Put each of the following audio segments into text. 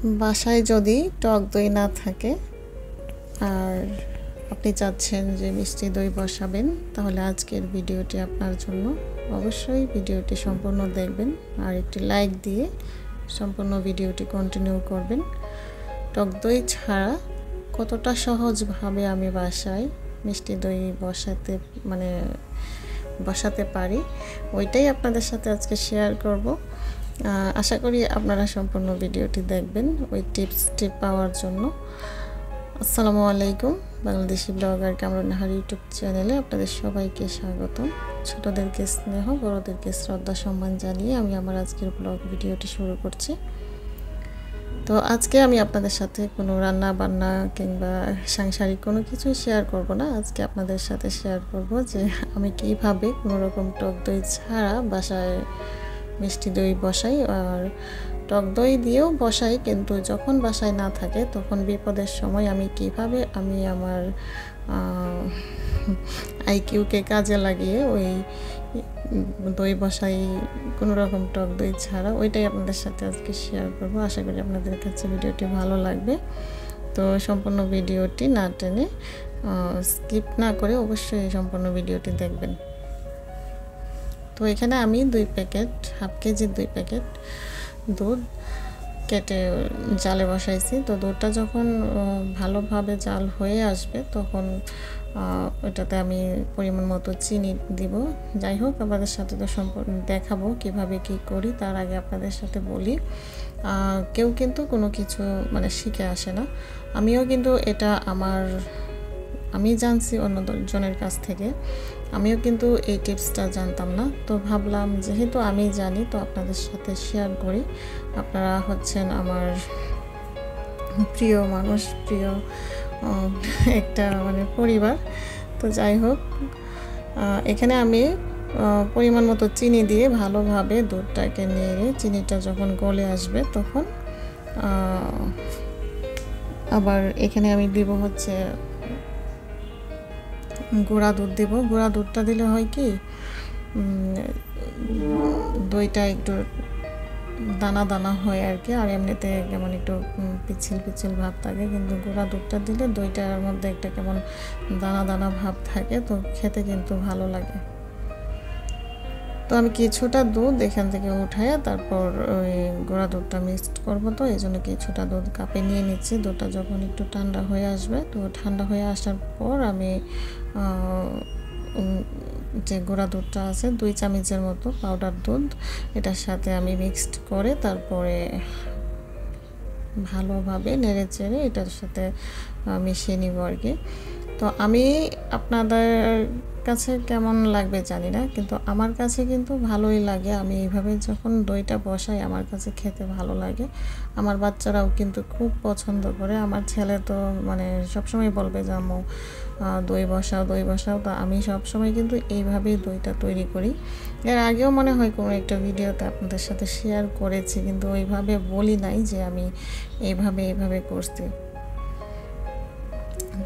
বাসায় যদি টক দই না থাকে আর আপনি চাচ্ছেন যে মিষ্টি দই বসাবেন, তাহলে আজকের ভিডিওটি আপনার জন্য। অবশ্যই ভিডিওটি সম্পূর্ণ দেখবেন আর একটি লাইক দিয়ে সম্পূর্ণ ভিডিওটি কন্টিনিউ করবেন। টক দই ছাড়া কতটা সহজভাবে আমি বাসায় মিষ্টি দই বসাতে পারি, ওইটাই আপনাদের সাথে আজকে শেয়ার করব। আশা করি আপনারা সম্পূর্ণ ভিডিওটি দেখবেন ওই টিপসটি পাওয়ার জন্য। আসসালামু আলাইকুম, বাংলাদেশি ব্লগার কামরুন নাহার ইউটিউব চ্যানেলে আপনাদের সবাইকে স্বাগতম। ছোটদেরকে স্নেহ, বড়দেরকে শ্রদ্ধা সম্মান জানিয়ে আমি আমার আজকের ব্লগ ভিডিওটি শুরু করছি। তো আজকে আমি আপনাদের সাথে কোনো রান্না বান্না কিংবা সাংসারিক কোনো কিছু শেয়ার করব না। আজকে আপনাদের সাথে শেয়ার করব যে আমি কিভাবে কোনো রকম টক দই ছাড়া বাসায় মিষ্টি দই বসাই, আর টক দই দিয়েও বসাই, কিন্তু যখন বাসায় না থাকে তখন বিপদের সময় আমি কিভাবে আমার আইকিউকে কাজে লাগিয়ে ওই দই বসাই কোনো রকম টক দই ছাড়া, ওইটাই আপনাদের সাথে আজকে শেয়ার করব। আশা করি আপনাদের কাছে ভিডিওটি ভালো লাগবে। তো সম্পূর্ণ ভিডিওটি না টেনে স্কিপ না করে অবশ্যই সম্পূর্ণ ভিডিওটি দেখবেন। তো এখানে আমি 2 প্যাকেট, হাফ কেজির 2 প্যাকেট দুধ কেটে জালে বসাইছি। তো দুধটা যখন ভালোভাবে জাল হয়ে আসবে তখন ওটাতে আমি পরিমাণ মতো চিনি দিব। যাই হোক, আপনাদের সাথে তো সম্পূর্ণ দেখাবো কিভাবে কি করি। তার আগে আপনাদের সাথে বলি, কেউ কিন্তু কোনো কিছু শিখে আসে না। আমিও কিন্তু এটা আমি জানছি অন্যজনের কাছ থেকে। আমিও কিন্তু এই টিপসটা জানতাম না। তো ভাবলাম যেহেতু আমি জানি তো আপনাদের সাথে শেয়ার করি। আপনারা হচ্ছেন আমার প্রিয় মানুষ, প্রিয় একটা পরিবার। তো যাই হোক, এখানে আমি পরিমাণ মতো চিনি দিয়ে ভালোভাবে দুধটাকে নেড়ে চিনিটা যখন গলে আসবে তখন আবার এখানে আমি দিব হচ্ছে গুঁড়া দুধ দিব। গুঁড়া দুধটা দিলে হয় কি, দইটা একটু দানা দানা হয় আর কি, আর এমনিতে কেমন একটু পিচ্ছিল পিচ্ছিল ভাব থাকে। কিন্তু গুঁড়া দুধটা দিলে দইটার মধ্যে একটা কেমন দানা দানা ভাব থাকে, তো খেতে কিন্তু ভালো লাগে। তো আমি কিছুটা দুধ এখান থেকে উঠাইয়া তারপর ওই গুঁড়া দুধটা মিক্সড করবো, তো এই জন্য কিছুটা দুধ কাপে নিয়ে নিচ্ছি। দুধটা যখন একটু ঠান্ডা হয়ে আসবে, তো ঠান্ডা হয়ে আসার পর আমি যে গুঁড়া দুধটা আছে 2 চামচের মতো পাউডার দুধ, এটার সাথে আমি মিক্সড করে তারপরে ভালোভাবে নেড়ে চেড়ে এটার সাথে মিশিয়ে নিব আর কি। তো আমি আপনাদের কাছে কেমন লাগবে জানি না, কিন্তু আমার কাছে কিন্তু ভালোই লাগে। আমি এইভাবে যখন দইটা বসাই আমার কাছে খেতে ভালো লাগে। আমার বাচ্চারাও কিন্তু খুব পছন্দ করে। আমার ছেলে তো সবসময় বলবে যে আম্মু দই বসাও দই বসাও। তো আমি সবসময় কিন্তু এইভাবেই দইটা তৈরি করি। এর আগেও মনে হয় কোনো একটা ভিডিওতে আপনাদের সাথে শেয়ার করেছি, কিন্তু ওইভাবে বলি নাই যে আমি এইভাবে করছি।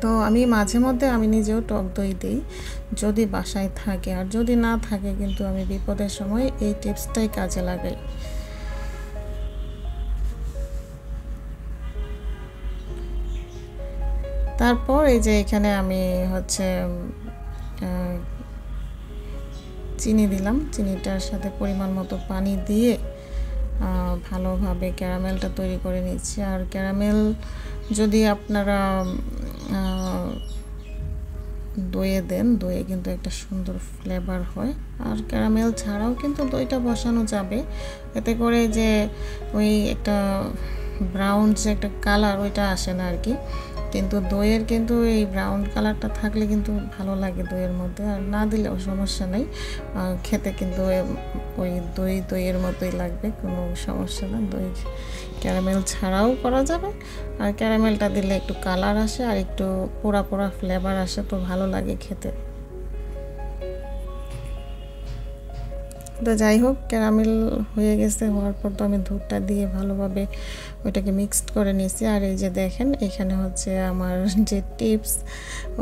তো আমি মাঝে মধ্যে আমি নিজেও টক দই দিই যদি বাসায় থাকে, আর যদি না থাকে কিন্তু আমি বিপদের সময় এই টিপসটাই কাজে লাগাই। তারপর এই যে এখানে আমি হচ্ছে চিনি দিলাম, চিনিটার সাথে পরিমাণ মতো পানি দিয়ে ভালোভাবে ক্যারামেলটা তৈরি করে নিচ্ছি। আর ক্যারামেল যদি আপনারা দইয়ে দেন, দইয়ে কিন্তু একটা সুন্দর ফ্লেভার হয়। আর ক্যারামেল ছাড়াও কিন্তু দইটা বসানো যাবে, এতে করে যে ওই একটা ব্রাউন যে একটা কালার ওইটা আসে না আর কি। কিন্তু দইয়ের কিন্তু এই ব্রাউন কালারটা থাকলে কিন্তু ভালো লাগে দইয়ের মধ্যে, আর না দিলেও সমস্যা নেই, খেতে কিন্তু ওই দইয়ের মতোই লাগবে, কোনো সমস্যা না। দই ক্যারামেল ছাড়াও করা যাবে, আর ক্যারামেলটা দিলে একটু কালার আসে আর একটু পোড়া পোড়া ফ্লেভার আসে, তো ভালো লাগে খেতে। তো যাই হোক, ক্যারামেল হয়ে গেছে। হওয়ার পর তো আমি দুধটা দিয়ে ভালোভাবে ওইটাকে মিক্সড করে নিয়েছি। আর এই যে দেখেন, এখানে হচ্ছে আমার যে টিপস,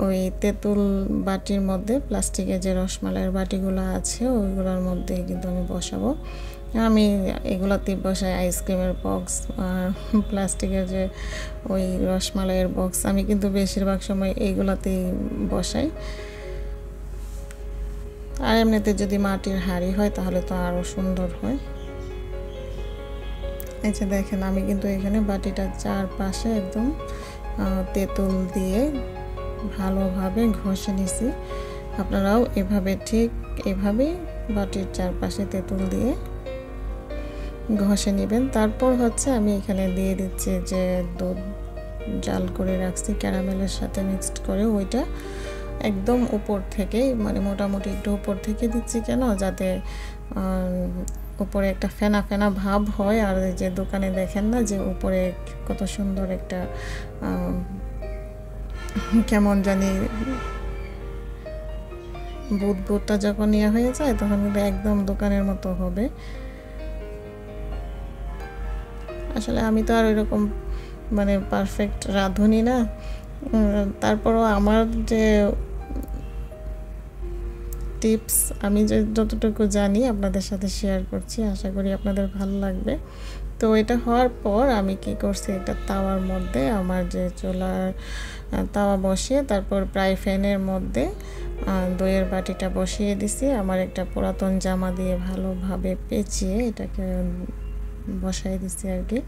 ওই তেঁতুল বাটির মধ্যে প্লাস্টিকের যে রসমালাইয়ের বাটিগুলো আছে ওইগুলোর মধ্যে কিন্তু আমি বসাবো। আমি এগুলাতেই বসাই আইসক্রিমের বক্স আর প্লাস্টিকের যে ওই রসমালাইয়ের বক্স, আমি কিন্তু বেশিরভাগ সময় এইগুলাতেই বসাই। আর এমনিতে যদি মাটির হাঁড়ি হয় তাহলে তো আরও সুন্দর হয়। এই যে দেখেন আমি কিন্তু এখানে বাটিটার চারপাশে একদম তেঁতুল দিয়ে ভালোভাবে ঘষে নিছি। আপনারাও এভাবে ঠিক এভাবেই বাটির চারপাশে তেঁতুল দিয়ে ঘষে নেবেন। তারপর হচ্ছে আমি এখানে দিয়ে দিচ্ছি যে দুধ জাল করে রাখছি ক্যারামেলের সাথে মিক্সড করে, ওইটা একদম উপর থেকে, মানে মোটামুটি একটু উপর থেকে দিচ্ছি কেন, যাতে উপরে একটা ফেনা ফেনা ভাব হয়। আর যে দোকানে দেখেন না যে উপরে কত সুন্দর একটা কেমন জানি বুদবুদটা যখন ইয়ে হয়ে যায় তখন কিন্তু একদম দোকানের মতো হবে। আসলে আমি তো আর ওইরকম মানে পারফেক্ট রাঁধুনি না, তারপরও আমার যে টিপস আমি যে যতটুকু জানি আপনাদের সাথে শেয়ার করছি, আশা করি আপনাদের ভালো লাগবে। তো এটা হওয়ার পর আমি কি করছি, একটা তাওয়ার মধ্যে আমার যে চুলার তাওয়া বসিয়ে তারপর প্রায় ফ্যানের মধ্যে দইয়ের বাটিটা বসিয়ে দিছি। আমার একটা পুরাতন জামা দিয়ে ভালোভাবে পেঁচিয়ে এটাকে বসাই দিছি আর কি।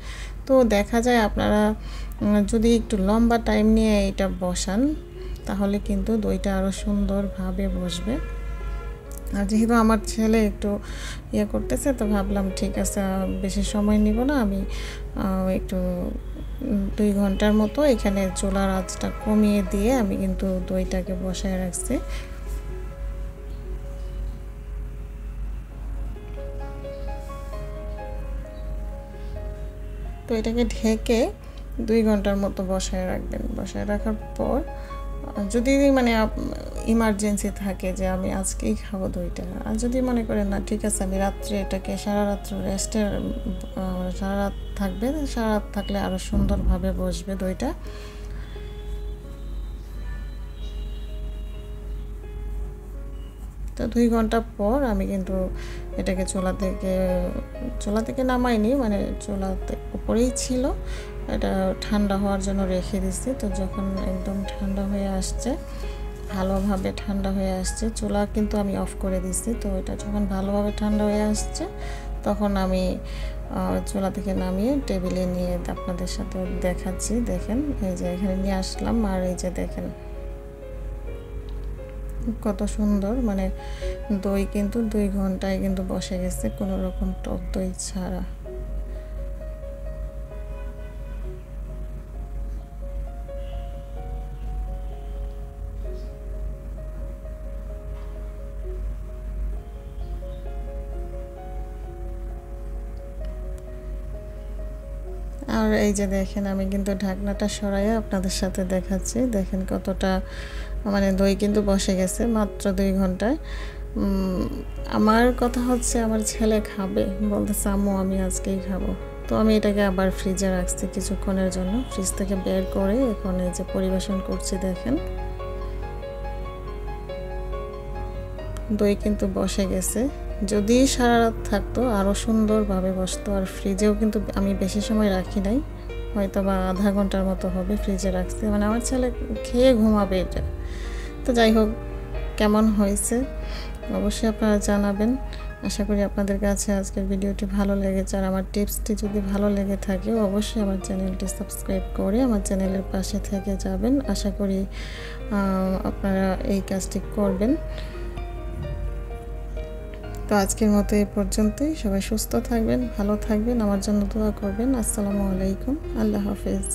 তো দেখা যায় আপনারা যদি একটু লম্বা টাইম নিয়ে এটা বসান তাহলে কিন্তু দইটা আরও সুন্দরভাবে বসবে। আর যেহেতু আমার ছেলে একটু ইয়ে করতেছে তো ভাবলাম ঠিক আছে বেশি সময় নিব না, আমি একটু 2 ঘন্টার মতো এখানে চুলার আঁচটা কমিয়ে দিয়ে আমি কিন্তু দইটাকে বসায় রাখছি। তো এটাকে ঢেকে 2 ঘন্টার মতো বসায় রাখবেন। বসায় রাখার পর যদি মানে ইমার্জেন্সি থাকে যে আমি আজকেই খাবো দইটা, আর যদি মনে করেন না ঠিক আছে আমি রাত্রে এটাকে সারা রাত্র রেস্টের সারা রাত থাকবে, সারা রাত থাকলে আরও সুন্দরভাবে বসবে দইটা। তো 2 ঘন্টা পর আমি কিন্তু এটাকে চুলা থেকে নামাইনি, মানে চুলাতে উপরেই ছিল, এটা ঠান্ডা হওয়ার জন্য রেখে দিচ্ছি। তো যখন একদম ঠান্ডা হয়ে আসছে, ভালোভাবে ঠান্ডা হয়ে আসছে, চুলা কিন্তু আমি অফ করে দিচ্ছি। তো এটা যখন ভালোভাবে ঠান্ডা হয়ে আসছে তখন আমি চুলা থেকে নামিয়ে টেবিলে নিয়ে আপনাদের সাথে দেখাচ্ছি। দেখেন এই যে এখানে নিয়ে আসলাম, আর এই যে দেখেন কত সুন্দর, মানে দই কিন্তু 2 ঘন্টায় কিন্তু বসে গেছে কোনো রকম টক দই ছাড়া। আর এই যে দেখেন আমি কিন্তু ঢাকনাটা সরাইয়া আপনাদের সাথে দেখাচ্ছি। দেখেন কতটা মানে দই কিন্তু বসে গেছে মাত্র 2 ঘন্টায়। আমার কথা হচ্ছে আমার ছেলে খাবে, বলতেছে আম্মু আমি আজকেই খাবো। তো আমি এটাকে আবার ফ্রিজে রাখছি কিছুক্ষণের জন্য, ফ্রিজ থেকে বের করে এখন এই যে পরিবেশন করছি। দেখেন দই কিন্তু বসে গেছে, যদি সারা রাত থাকতো আরও সুন্দরভাবে বসতো। আর ফ্রিজেও কিন্তু আমি বেশি সময় রাখি নাই, হয়তো বা আধা ঘন্টার মতো হবে ফ্রিজে রাখছি, মানে আমার ছেলে খেয়ে ঘুমাবে এটা। তো যাই হোক, কেমন হয়েছে অবশ্যই আপনারা জানাবেন। আশা করি আপনাদের কাছে আজকের ভিডিওটি ভালো লেগেছে, আর আমার টিপসটি যদি ভালো লেগে থাকে অবশ্যই আমার চ্যানেলটি সাবস্ক্রাইব করে আমার চ্যানেলের পাশে থেকে যাবেন। আশা করি আপনারা এই কাজটি করবেন। তো আজকের মতো এই পর্যন্তই। সবাই সুস্থ থাকবেন, ভালো থাকবেন, আমার জন্য দোয়া করবেন। আসসালামু আলাইকুম, আল্লাহ হাফেজ।